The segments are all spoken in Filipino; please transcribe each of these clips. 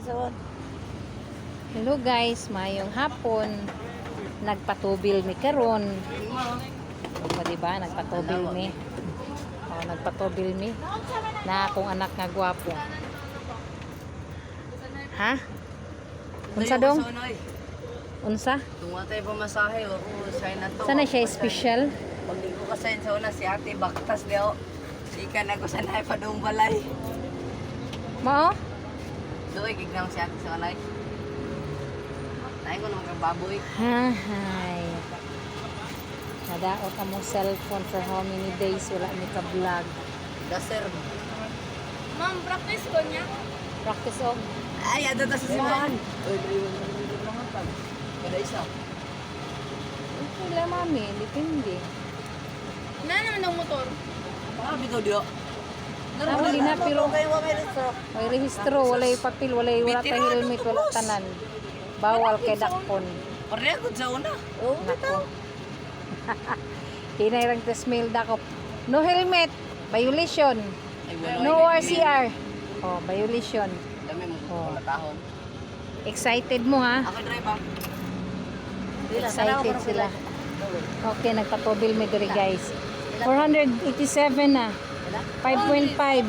Hello guys, mayong hapon. Nagpatubil mi karon. O diba, nagpatubil mi. O, nagpatubil mi. Na akong anak nga gwapo. Ha? Unsa dong? Unsa? Tumatay pa masahe o sign na to. Sana siya special? Pag di ko kasayin sa una si ate baktas daw. Di ka na ko sanay pa doong balay. Mao? Doy gignang si ate sa balay. Nain ko naman kang baboy. Hi. Nadaot among cellphone for how many days wala mi ka vlog. Daser. Ma'am, practice ko niya. Practice og. Ay, ada ta sa simbahan. Oy, dili mo mga tag. Kada isa. Wala mami, depende. Na naman ng motor. Ah, bitaw dio. Huli na pero Kayo wa may restro. may rehistro, walay papel, wala ta helmet, wala tanan. Bawal kay dakpon. Pareha ko sa una. Oo, bitaw. Hinayrang tesmail dakop. No helmet, violation. Ay, wala. No RCR. Oh, violation. Dami mo Oh. matahon. Excited mo ha? Ako drive ba? Excited sila. Okay, nagpatubil mi diri guys. 487 na. 5.5. 487.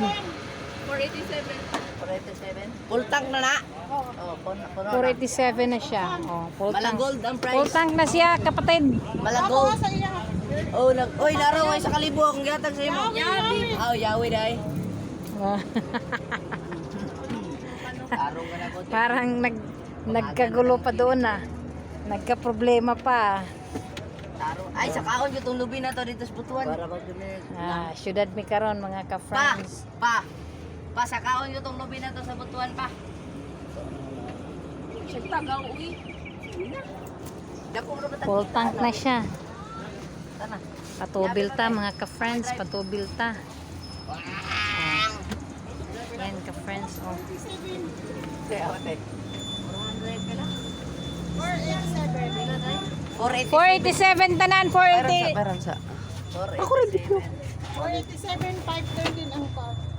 487. Full tank na na. Oh, 487 na siya. Oh, full tank. Malagold ang price. Full tank na siya, kapatid. Malagold. Oh, oy, laro ay sa kalibo akong gihatag sa imo. Yawi. Oh, yawi dai. Oh. Laro ka na ko. Parang nagkagulo pa doon ah. Nagka-problema pa. Laro. Ay, sa kaon yung lubi na to dito sa Butuan. Para ba Ah, syudad mi karon mga Pa, ka-friends. pa sa kaon yung lubi na to sa Butuan pa. Siya tagaw, uy. Dako ra ba ta? Full tank na siya. Tana. Patubil ta mga ka-friends, patubil ta. Yan ka-friends. Oh. Kaya ate. 487. 487 tanan, 480. Meron sa. Ako rin dito. 487, 513 ang car.